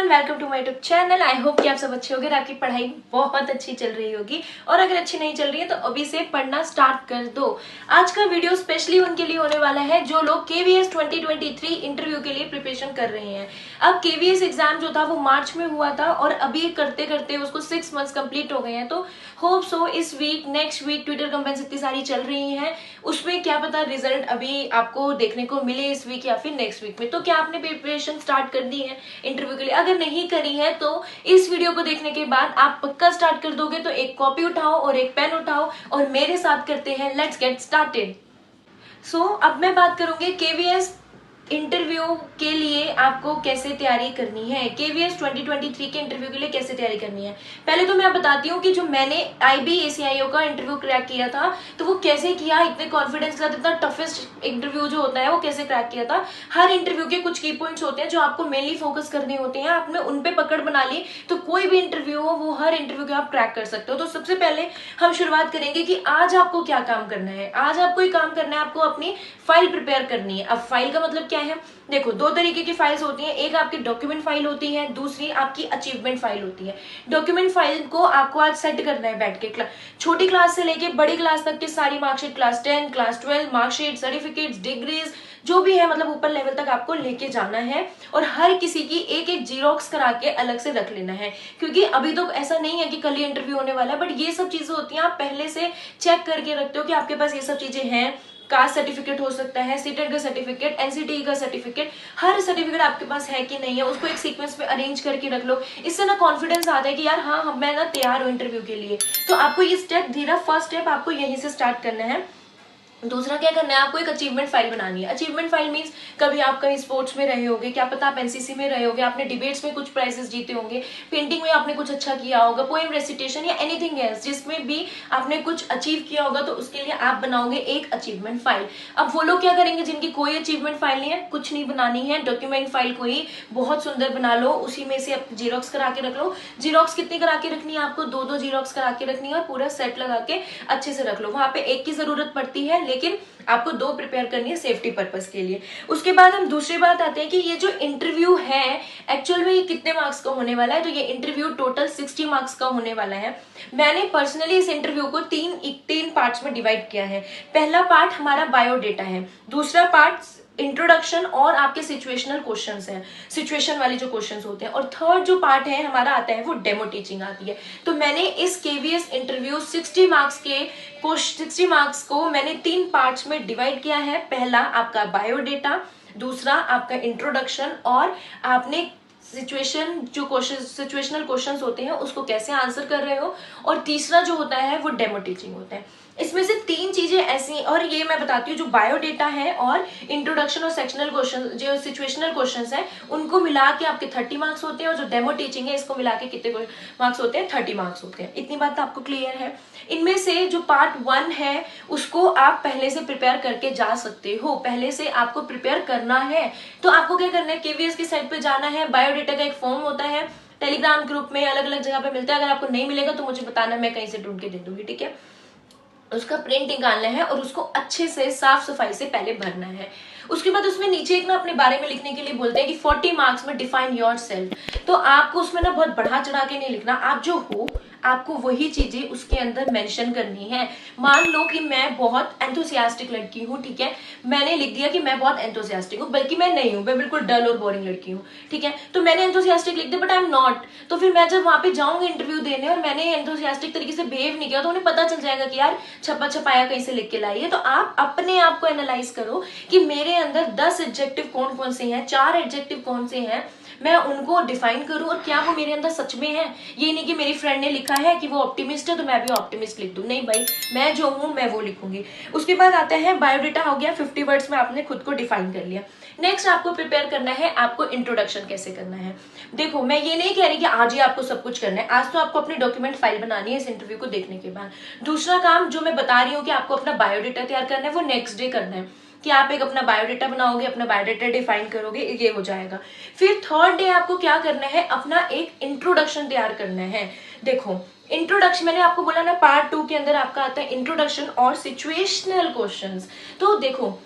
Everyone, welcome to my YouTube channel. I hope कि आप सब अच्छे होंगे, आपकी पढ़ाई बहुत अच्छी चल रही होगी और अगर अच्छी नहीं चल रही है तो अभी से पढ़ना स्टार्ट कर दो। आज का वीडियो स्पेशली उनके लिए होने वाला है जो लोग केवीएस 2023 इंटरव्यू के लिए प्रिपरेशन कर रहे हैं। अब केवीएस एग्जाम जो था वो मार्च में हुआ था और अभी करते करते उसको 6 मंथ्स कंप्लीट हो गए हैं। तो होप सो इस week, next week Twitter campaigns इतनी सारी चल रही हैं, उसमें क्या पता रिजल्ट अभी आपको देखने को मिले इस वीक या फिर नेक्स्ट वीक में। तो क्या आपने प्रिपरेशन स्टार्ट कर दी है इंटरव्यू के लिए? अगर नहीं करी है तो इस वीडियो को देखने के बाद आप पक्का स्टार्ट कर दोगे। तो एक कॉपी उठाओ और एक पेन उठाओ और मेरे साथ करते हैं, लेट्स गेट स्टार्टेड। सो अब मैं बात करूंगी केवीएस इंटरव्यू के लिए आपको कैसे तैयारी करनी है, केवीएस 2023 के इंटरव्यू के लिए कैसे तैयारी करनी है। पहले तो मैं बताती हूँ कि जो मैंने IB-ACIO का इंटरव्यू क्रैक किया था तो वो कैसे किया, इतने कॉन्फिडेंस के साथ, इतना टफेस्ट इंटरव्यू जो होता है वो कैसे क्रैक किया था। हर इंटरव्यू के कुछ की पॉइंट्स होते हैं जो आपको मेनली फोकस करने होते हैं, आपने उन पे पकड़ बना ली तो कोई भी इंटरव्यू हो वो हर इंटरव्यू के आप क्रैक कर सकते हो। तो सबसे पहले हम शुरुआत करेंगे कि आज आपको क्या काम करना है। आज आपको एक काम करना है, आपको अपनी फाइल प्रिपेयर करनी है। अब फाइल का मतलब क्या है, देखो दो तरीके की फाइल्स होती हैं, एक आपकी डॉक्यूमेंट फाइल होती है, दूसरी आपकी अचीवमेंट फाइल होती है। डॉक्यूमेंट फाइल को आपको आज सेट करना है बैठ के, छोटी क्लास से लेके बड़ी क्लास तक की सारी marksheet, class 10, class 12 marksheet, certificates, degrees जो भी है, मतलब ऊपर लेवल तक आपको लेके जाना है और हर किसी की एक एक जीरोक्स करा के अलग से रख लेना है। क्योंकि अभी तो ऐसा नहीं है कि कल ही इंटरव्यू होने वाला है, बट ये सब चीजें होती हैं, आप पहले से चेक करके रखते हो कि आपके पास ये सब चीजें हैं। कास्ट सर्टिफिकेट हो सकता है, सीटेट का सर्टिफिकेट, एनसीटी का सर्टिफिकेट, हर सर्टिफिकेट आपके पास है कि नहीं है, उसको एक सीक्वेंस में अरेंज करके रख लो। इससे ना कॉन्फिडेंस आता है कि यार हाँ मैं ना तैयार हूँ इंटरव्यू के लिए। तो आपको ये स्टेप धीरे, फर्स्ट स्टेप आपको यहीं से स्टार्ट करना है। दूसरा क्या करना है, आपको एक अचीवमेंट फाइल बनानी है। अचीवमेंट फाइल मींस कभी आप कहीं स्पोर्ट्स में रहे होगे, क्या पता आप एनसीसी में रहे होगे, आपने डिबेट्स में कुछ प्राइजेस जीते होंगे, पेंटिंग में आपने कुछ अच्छा किया होगा, पोएम रेसिटेशन या एनीथिंग एल्स जिसमें भी आपने कुछ अचीव किया होगा, तो उसके लिए आप बनाओगे एक अचीवमेंट फाइल। अब वो लोग क्या करेंगे जिनकी कोई अचीवमेंट फाइल नहीं है, कुछ नहीं बनानी है, डॉक्यूमेंट फाइल को ही बहुत सुंदर बना लो, उसी में से आप जीरोक्स करा के रख लो। जीरोक्स कितनी करा के रखनी है आपको? दो जीरोक्स करा के रखनी है और पूरा सेट लगा के अच्छे से रख लो। वहां पे एक की जरूरत पड़ती है लेकिन आपको दो प्रिपेयर करनी है सेफ्टी पर्पस के लिए। उसके बाद हम दूसरी बात आते हैं कि ये जो इंटरव्यू है एक्चुअल में ये कितने मार्क्स का होने वाला है। तो ये इंटरव्यू टोटल 60 मार्क्स का होने वाला है। मैंने पर्सनली इस इंटरव्यू को तीन पार्ट्स में डिवाइड किया है। पहला पार्ट हमारा बायोडेटा है, दूसरा पार्ट इंट्रोडक्शन और आपके सिचुएशनल क्वेश्चंस हैं, सिचुएशन वाले जो क्वेश्चंस होते हैं, और थर्ड जो पार्ट है हमारा आता है वो डेमो टीचिंग आती है। तो मैंने इस केवीएस इंटरव्यू 60 मार्क्स को मैंने 3 पार्ट्स में डिवाइड किया है। पहला आपका बायोडेटा, दूसरा आपका इंट्रोडक्शन और आपने सिचुएशनल क्वेश्चंस होते हैं उसको कैसे आंसर कर रहे हो, और तीसरा जो होता है वो डेमो टीचिंग होता है। इसमें से 3 चीजें ऐसी, और ये मैं बताती हूँ, जो बायोडेटा है और इंट्रोडक्शन और सेक्शनल क्वेश्चन, जो सिचुएशनल क्वेश्चंस हैं, उनको मिला के आपके 30 मार्क्स होते हैं, और जो डेमो टीचिंग है इसको मिला के कितने मार्क्स होते हैं? 30 मार्क्स होते हैं। इतनी बात आपको क्लियर है। इनमें से जो पार्ट 1 है उसको आप पहले से प्रिपेयर करके जा सकते हो, पहले से आपको प्रिपेयर करना है। तो आपको क्या करना है, केवीएस की साइट पे जाना है, बायोडेटा का एक फॉर्म होता है, टेलीग्राम ग्रुप में अलग अलग जगह पे मिलता है। अगर आपको नहीं मिलेगा तो मुझे बताना, मैं कहीं से ढूंढ के दे दूंगी, ठीक है। उसका प्रिंट निकालना है और उसको अच्छे से साफ सफाई से पहले भरना है। उसके बाद उसमें नीचे एक ना अपने बारे में लिखने के लिए बोलते हैं कि 40 मार्क्स में डिफाइन योर सेल्फ। तो आपको उसमें ना बहुत बढ़ा चढ़ा के नहीं लिखना, आप जो हो आपको वही चीजें उसके अंदर मेंशन करनी है। मान लो कि मैं बहुत एंथुसियास्टिक लड़की हूँ, ठीक है, मैंने लिख दिया कि मैं बहुत एंथुसियास्टिक हूँ, बल्कि मैं नहीं हूँ, मैं बिल्कुल डल और बोरिंग लड़की हूँ, ठीक है। तो मैंने एंथुसियास्टिक लिख दिया बट आई एम नॉट। तो फिर मैं जब वहां पे जाऊंगी इंटरव्यू देने और मैंने एंथुसियास्टिक तरीके से बिहेव नहीं किया तो उन्हें पता चल जाएगा कि यार छपा छपाया कहीं से लिख के लाई है। तो आप अपने आप को एनालाइज करो कि मेरे अंदर 10 एडजेक्टिव कौन कौन से हैं, 4 एडजेक्टिव कौन से हैं, मैं उनको डिफाइन करूं और क्या वो मेरे अंदर सच में है। ये नहीं कि मेरी फ्रेंड ने लिखा है कि वो ऑप्टिमिस्ट है तो मैं भी ऑप्टिमिस्ट लिख दूं, नहीं भाई, मैं जो हूं मैं वो लिखूंगी। उसके बाद आता है बायोडेटा हो गया, 50 वर्ड्स में आपने खुद को डिफाइन कर लिया। नेक्स्ट आपको प्रिपेयर करना है, आपको इंट्रोडक्शन कैसे करना है। देखो मैं ये नहीं कह रही कि आज ही आपको सब कुछ करना है, आज तो आपको अपनी डॉक्यूमेंट फाइल बनानी है इस इंटरव्यू को देखने के बाद। दूसरा काम जो मैं बता रही हूँ कि आपको अपना बायोडेटा तैयार करना है, वो नेक्स्ट डे करना है, कि आप एक अपना बायोडेटा बनाओगे, अपना बायोडेटा डिफाइन करोगे, ये हो जाएगा। फिर थर्ड डे आपको क्या करना है, अपना एक इंट्रोडक्शन तैयार करना है। देखो इंट्रोडक्शन मैंने आपको बोला ना, पार्ट 2 के अंदर आपका आता है इंट्रोडक्शन और सिचुएशनल क्वेश्चंस। तो देखो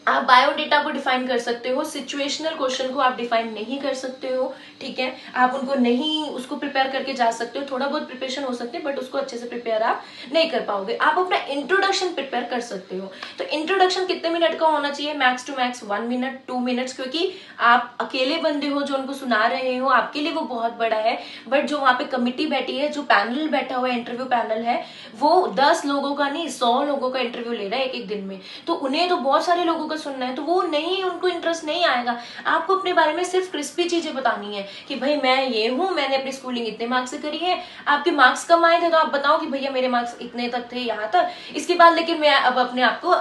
आप बायोडेटा को डिफाइन कर सकते हो, सिचुएशनल क्वेश्चन को आप डिफाइन नहीं कर सकते हो, ठीक है। आप उनको नहीं उसको प्रिपेयर करके जा सकते हो, थोड़ा बहुत प्रिपरेशन हो सकते हैं बट उसको अच्छे से प्रिपेयर आप नहीं कर पाओगे। आप अपना इंट्रोडक्शन प्रिपेयर कर सकते हो। तो इंट्रोडक्शन कितने मिनट का होना चाहिए? Max to max 1 minute 2 minutes, क्योंकि आप अकेले बंदे हो जो उनको सुना रहे हो, आपके लिए वो बहुत बड़ा है। बट जो वहाँ पे कमिटी बैठी है, जो पैनल बैठा हुआ है, इंटरव्यू पैनल है, वो 10 लोगों का नहीं 100 लोगों का इंटरव्यू ले रहा है एक एक दिन में। तो उन्हें तो बहुत सारे लोगों का सुनना है, तो वो नहीं, उनको इंटरेस्ट नहीं आएगा। आपको अपने बारे में सिर्फ क्रिस्पी चीजें बतानी है कि भाई मैं ये हूँ, मैंने अपनी स्कूलिंग इतने मार्क्स से करी है। आपके मार्क्स कम आए थे तो आप बताओ कि भैया मेरे मार्क्स इतने तक थे, यहाँ तक, इसके बाद लेकिन मैं अब अपने आप को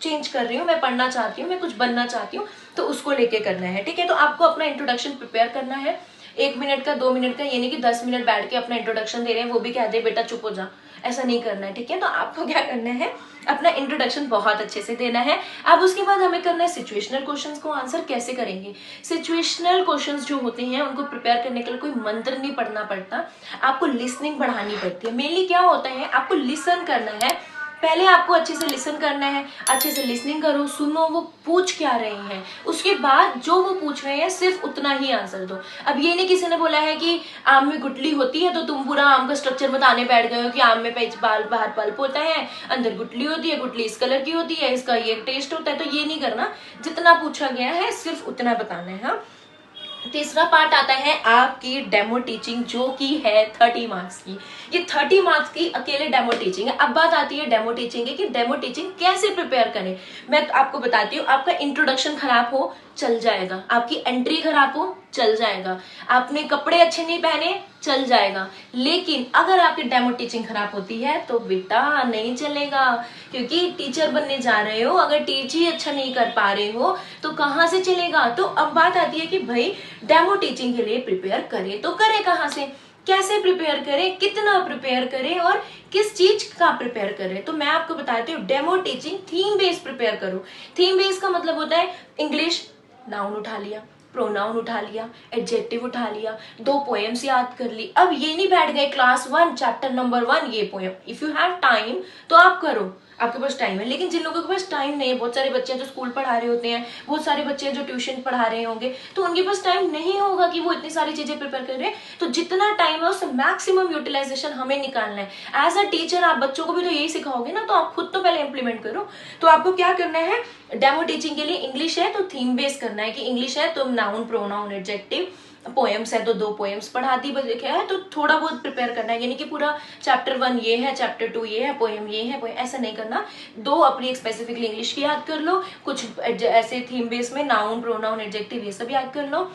चेंज कर रही हूँ, मैं पढ़ना चाहती हूँ, मैं कुछ बनना चाहती हूँ, तो उसको लेके करना है, ठीक है। तो आपको अपना इंट्रोडक्शन प्रिपेयर करना है 1 मिनट का 2 मिनट का, ये नहीं कि 10 मिनट बैठ के अपना इंट्रोडक्शन दे रहे हैं, वो भी कह दे बेटा चुप हो जा, ऐसा नहीं करना है, ठीक है। तो आपको क्या करना है, अपना इंट्रोडक्शन बहुत अच्छे से देना है। अब उसके बाद हमें करना है सिचुएशनल क्वेश्चंस को आंसर कैसे करेंगे। सिचुएशनल क्वेश्चंस जो होते हैं उनको प्रिपेयर करने के लिए कोई मंत्र नहीं पढ़ना पड़ता, आपको लिसनिंग बढ़ानी पड़ती है। मेनली क्या होता है, आपको लिसन करना है, पहले आपको अच्छे से लिसन करना है, अच्छे से लिसनिंग करो, सुनो वो पूछ क्या रहे हैं, उसके बाद जो वो पूछ रहे हैं सिर्फ उतना ही आंसर दो। अब ये नहीं किसी ने बोला है कि आम में गुठली होती है तो तुम पूरा आम का स्ट्रक्चर बताने बैठ गए हो कि आम में बाहर पल्प होता है, अंदर गुठली होती है, गुठली इस कलर की होती है, इसका ये टेस्ट होता है। तो ये नहीं करना, जितना पूछा गया है सिर्फ उतना बताना है। हाँ, तीसरा पार्ट आता है आपकी डेमो टीचिंग, जो कि है 30 मार्क्स की। ये 30 मार्क्स की अकेले डेमो टीचिंग है। अब बात आती है डेमो टीचिंग की, कि डेमो टीचिंग कैसे प्रिपेयर करें। मैं आपको बताती हूँ, आपका इंट्रोडक्शन खराब हो चल जाएगा, आपकी एंट्री खराब हो चल जाएगा, आपने कपड़े अच्छे नहीं पहने चल जाएगा, लेकिन अगर आपकी डेमो टीचिंग खराब होती है तो बेटा नहीं चलेगा, क्योंकि टीचर बनने जा रहे हो, अगर टीच ही अच्छा नहीं कर पा रहे हो तो कहाँ से चलेगा। तो अब बात आती है कि भाई डेमो टीचिंग के लिए प्रिपेयर करें तो करें कहाँ से, कैसे प्रिपेयर करें, कितना प्रिपेयर करें और किस चीज का प्रिपेयर करें। तो मैं आपको बताती हूँ, demo teaching theme base prepare करो। थीम बेस का मतलब होता है इंग्लिश नाउन उठा लिया, प्रोनाउन उठा लिया, एडजेक्टिव उठा लिया, 2 पोएम्स याद कर ली। अब ये नहीं बैठ गए क्लास 1 चैप्टर नंबर 1 ये poem, if you have time तो आप करो, आपके पास टाइम है। लेकिन जिन लोगों के पास टाइम नहीं है, बहुत सारे बच्चे हैं जो स्कूल पढ़ा रहे होते हैं, बहुत सारे बच्चे हैं जो ट्यूशन पढ़ा रहे होंगे, तो उनके पास टाइम नहीं होगा कि वो इतनी सारी चीजें प्रिपेयर कर रहे हैं। तो जितना टाइम है उससे मैक्सिमम यूटिलाइजेशन हमें निकालना है। एज अ टीचर आप बच्चों को भी तो यही सिखाओगे ना, तो आप खुद तो पहले इंप्लीमेंट करो। तो आपको क्या करना है, डेमो टीचिंग के लिए इंग्लिश है तो थीम बेस करना है कि इंग्लिश है तो नाउन प्रोनाउन एडजेक्टिव, पोएम्स है तो 2 पोएम्स पढ़ा दी है, तो थोड़ा बहुत प्रिपेयर करना है, यानी कि पूरा चैप्टर 1 ये है, चैप्टर 2 ये है, पोएम ये है, पोएम ऐसा नहीं करना। 2 अपनी स्पेसिफिकली इंग्लिश की याद कर लो, कुछ ऐसे थीम बेस में नाउन प्रोनाउन एडजेक्टिव ये सब याद कर लो,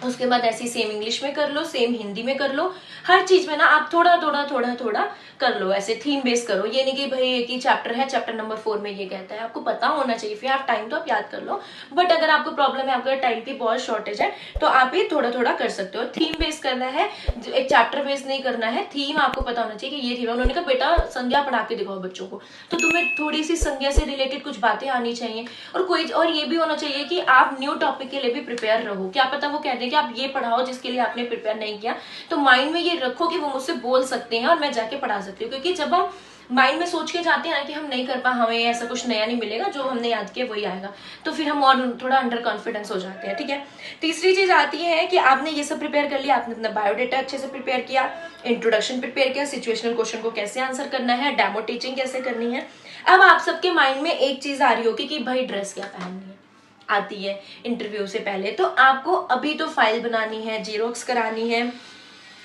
उसके बाद ऐसी सेम इंग्लिश में कर लो, सेम हिंदी में कर लो, हर चीज में ना आप थोड़ा थोड़ा थोड़ा थोड़ा कर लो, ऐसे थीम बेस करो। ये नहीं कि भाई एक ही चैप्टर है, चैप्टर नंबर 4 में ये कहता है, आपको पता होना चाहिए। इफ यू हैव टाइम तो आप याद कर लो, बट अगर आपको प्रॉब्लम है, आपका टाइम की बहुत शॉर्टेज है, तो आप ये थोड़ा थोड़ा कर सकते हो। थीम बेस करना है, एक चैप्टर बेस नहीं करना है, थीम आपको पता होना चाहिए कि ये थीम है। उन्होंने कहा बेटा संज्ञा पढ़ा के दिखाओ बच्चों को, तो तुम्हें थोड़ी सी संज्ञा से रिलेटेड कुछ बातें आनी चाहिए, और ये भी होना चाहिए कि आप न्यू टॉपिक के लिए भी प्रिपेयर रहो। क्या पता वो कहते हैं कि आप ये पढ़ाओ जिसके लिए आपने प्रिपेयर नहीं किया, तो माइंड में ये रखो कि वो मुझसे बोल सकते हैं और मैं जाके पढ़ा सकती हूँ। क्योंकि जब हम माइंड में सोच के जाते हैं ना कि हम नहीं कर पा, हमें ऐसा कुछ नया नहीं मिलेगा, जो हमने याद किया वही आएगा, तो फिर हम और थोड़ा अंडर कॉन्फिडेंस हो जाते हैं, ठीक है। तीसरी चीज आती है कि आपने ये सब प्रिपेयर कर लिया, आपने अपना बायोडेटा अच्छे से प्रिपेयर किया, इंट्रोडक्शन प्रिपेयर किया, सिचुएशनल क्वेश्चन को कैसे आंसर करना है, डेमो टीचिंग कैसे करनी है। अब आप सबके माइंड में एक चीज आ रही होगी कि भाई ड्रेस क्या पहननी है, आती है इंटरव्यू से पहले। तो आपको अभी तो फाइल बनानी है, जीरोक्स करानी है,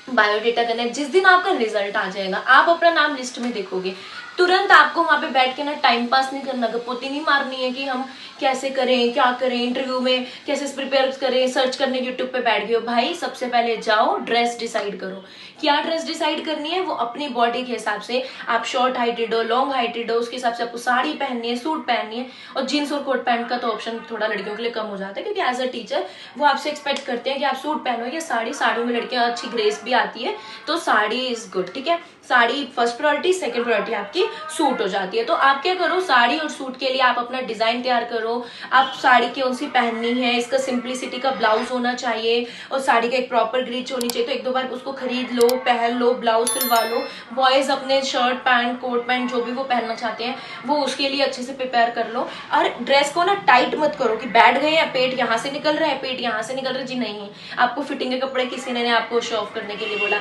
बायोडेटा करना है। जिस दिन आपका रिजल्ट आ जाएगा, आप अपना नाम लिस्ट में देखोगे, तुरंत आपको वहां पे बैठ के ना टाइम पास नहीं करना, गपोती नहीं मारनी है कि हम कैसे करें, क्या करें, इंटरव्यू में कैसे प्रिपेयर करें, सर्च करने यूट्यूब पे बैठ गए हो। भाई सबसे पहले जाओ ड्रेस डिसाइड करो, क्या ड्रेस डिसाइड करनी है, वो अपनी बॉडी के हिसाब से, आप शॉर्ट हाइटेड हो, लॉन्ग हाइटेड हो, उसके हिसाब से आपको साड़ी पहननी है, सूट पहननी है। और जीन्स और कोट पैंट का तो ऑप्शन थोड़ा लड़कियों के लिए कम हो जाता है, क्योंकि एज अ टीचर वो आपसे एक्सपेक्ट करते हैं कि आप सूट पहनो या साड़ी, साड़ी में लड़कियां अच्छी ग्रेस भी आती है, तो साड़ी इज गुड, ठीक है। Sari first priority, second priority आपकी सूट हो जाती है। तो आप क्या करो, साड़ी और सूट के लिए आप अपना डिजाइन तैयार करो, आप साड़ी कौन सी पहननी है, इसका सिंप्लिसिटी का ब्लाउज होना चाहिए और साड़ी का एक प्रॉपर ग्रीच होनी चाहिए। तो एक दो बार उसको खरीद लो, पहन लो, ब्लाउज सिलवा लो। बॉयज अपने शर्ट पैंट कोट पैंट जो भी वो पहनना चाहते हैं वो उसके लिए अच्छे से प्रिपेयर कर लो। और ड्रेस को ना टाइट मत करो कि बैठ गए हैं, पेट यहाँ से निकल रहा है, पेट यहाँ से निकल रहा है, जी नहीं। आपको फिटिंग के कपड़े किसी ने आपको शो ऑफ करने के लिए बोला,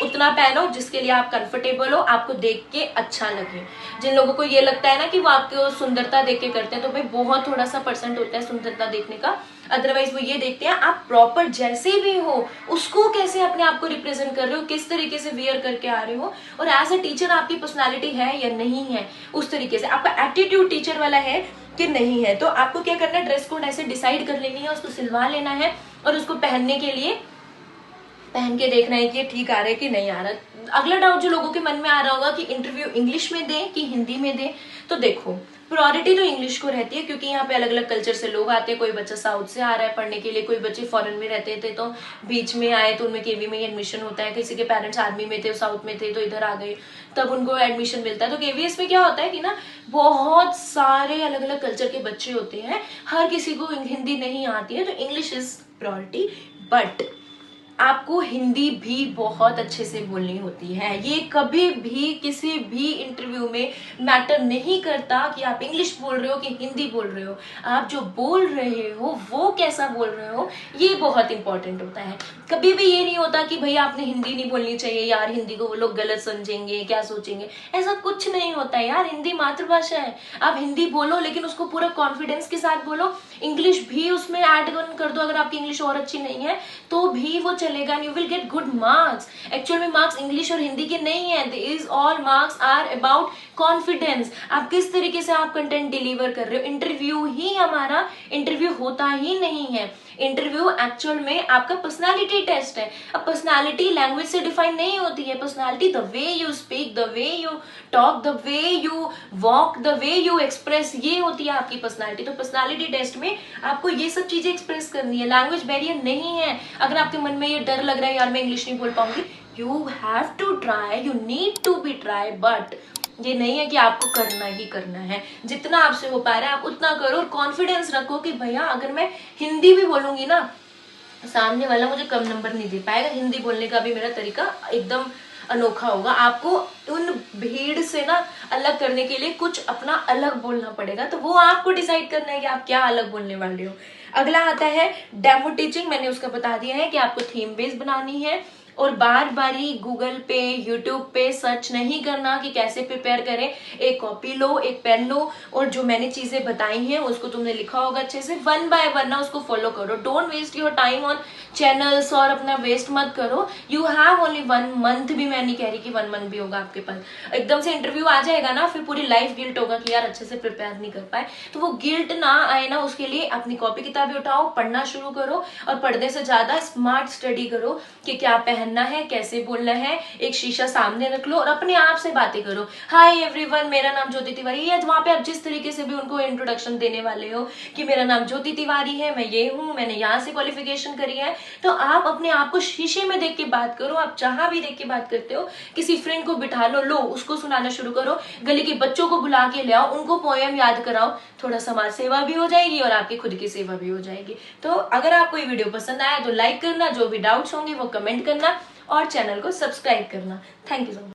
उतना पहनो जिसके लिए आप कंफर्टेबल हो, आपको देख के अच्छा लगे। जिन लोगों को ये लगता है ना कि वो आपको सुंदरता देख के करते हैं, तो भाई बहुत थोड़ा सा परसेंट होता है सुंदरता देखने का, अदरवाइज वो ये देखते हैं आप प्रॉपर जैसे भी हो उसको कैसे अपने आप को रिप्रेजेंट कर रहे हो, किस तरीके से वेयर करके आ रहे हो, और एज अ टीचर आपकी पर्सनालिटी है या नहीं है, उस तरीके से आपका एटीट्यूड टीचर वाला है कि नहीं है। तो आपको क्या करना है, ड्रेस कोड ऐसे डिसाइड कर लेनी है, उसको सिलवा लेना है और उसको पहनने के लिए पहन के देखना है कि ये ठीक आ रहा है कि नहीं आ रहा। अगला डाउट जो लोगों के मन में आ रहा होगा कि इंटरव्यू इंग्लिश में दें कि हिंदी में दें, तो देखो प्रायोरिटी तो इंग्लिश को रहती है क्योंकि यहाँ पे अलग अलग कल्चर से लोग आते हैं। कोई बच्चा साउथ से आ रहा है पढ़ने के लिए, कोई बच्चे फॉरेन में रहते थे तो बीच में आए तो उनमें केवी में ही एडमिशन होता है, किसी के पेरेंट्स आर्मी में थे, साउथ में थे तो इधर आ गए, तब उनको एडमिशन मिलता है। तो केवीएस में क्या होता है कि ना बहुत सारे अलग अलग कल्चर के बच्चे होते हैं, हर किसी को हिंदी नहीं आती है, तो इंग्लिश इज प्रायोरिटी। बट आपको हिंदी भी बहुत अच्छे से बोलनी होती है। ये कभी भी किसी भी इंटरव्यू में मैटर नहीं करता कि आप इंग्लिश बोल रहे हो कि हिंदी बोल रहे हो, आप जो बोल रहे हो वो कैसा बोल रहे हो ये बहुत इंपॉर्टेंट होता है। कभी भी ये नहीं होता कि भैया आपने हिंदी नहीं बोलनी चाहिए यार, हिंदी को वो लोग गलत समझेंगे, क्या सोचेंगे, ऐसा कुछ नहीं होता है यार। हिंदी मातृभाषा है, आप हिंदी बोलो लेकिन उसको पूरा कॉन्फिडेंस के साथ बोलो। इंग्लिश भी उसमें ऐड कर दो, अगर आपकी इंग्लिश और अच्छी नहीं है तो भी वो चलेगा, you will get good marks. Actual में मार्क्स इंग्लिश और हिंदी के नहीं है, this all marks are about confidence. आप किस तरीके से आप कंटेंट डिलीवर कर रहे हो। इंटरव्यू ही हमारा इंटरव्यू होता ही नहीं है, इंटरव्यू एक्चुअल में आपका पर्सनालिटी टेस्ट है। अब पर्सनालिटी लैंग्वेज से डिफाइन नहीं होती है, personality the way you speak, the way you talk, the way you walk, the way you express, ये होती है आपकी पर्सनालिटी। तो पर्सनालिटी टेस्ट में आपको ये सब चीजें एक्सप्रेस करनी है, लैंग्वेज बैरियर नहीं है। अगर आपके मन में ये डर लग रहा है यार मैं इंग्लिश नहीं बोल पाऊंगी, you have to try, you need to be try, but ये नहीं है कि आपको करना ही करना है। जितना आपसे हो पा रहा है आप उतना करो और कॉन्फिडेंस रखो कि भैया अगर मैं हिंदी भी बोलूंगी ना सामने वाला मुझे कम नंबर नहीं दे पाएगा। हिंदी बोलने का भी मेरा तरीका एकदम अनोखा होगा। आपको उन भीड़ से ना अलग करने के लिए कुछ अपना अलग बोलना पड़ेगा, तो वो आपको डिसाइड करना है कि आप क्या अलग बोलने वाले हो। अगला आता है डेमो टीचिंग। मैंने उसका बता दिया है कि आपको थीम बेस्ड बनानी है और बार बार ही गूगल पे यूट्यूब पे सर्च नहीं करना कि कैसे प्रिपेयर करें। एक कॉपी लो, एक पेन लो और जो मैंने चीजें बताई हैं उसको तुमने लिखा होगा अच्छे से, वन बाय वन ना उसको फॉलो करो। Don't waste your time on channels और अपना वेस्ट मत करो। यू हैव ओनली 1 मंथ, भी मैं नहीं कह रही कि 1 मंथ भी होगा आपके पास। एकदम से इंटरव्यू आ जाएगा ना फिर पूरी लाइफ गिल्ट होगा कि यार अच्छे से प्रिपेयर नहीं कर पाए। तो वो गिल्ट ना आए ना, उसके लिए अपनी कॉपी किताबें उठाओ, पढ़ना शुरू करो और पढ़ने से ज्यादा स्मार्ट स्टडी करो कि क्या पहनना है, कैसे बोलना है। एक शीशा सामने रख लो और अपने आप से बातें करो। हाय एवरीवन, मेरा नाम ज्योति तिवारी है। वहां पे आप जिस तरीके से भी उनको इंट्रोडक्शन देने वाले हो कि मेरा नाम ज्योति तिवारी है, मैं ये हूँ, मैंने यहाँ से क्वालिफिकेशन करी है, तो आप अपने आप को शीशे में देख के बात करो। आप जहां भी देख के बात करते हो, किसी फ्रेंड को बिठा लो उसको सुनाना शुरू करो, गली के बच्चों को बुला के ले आओ, उनको पोएम याद कराओ। थोड़ा समाज सेवा भी हो जाएगी और आपकी खुद की सेवा भी हो जाएगी। तो अगर आपको ये वीडियो पसंद आया तो लाइक करना, जो भी डाउट्स होंगे वो कमेंट करना और चैनल को सब्सक्राइब करना। Thank you so much.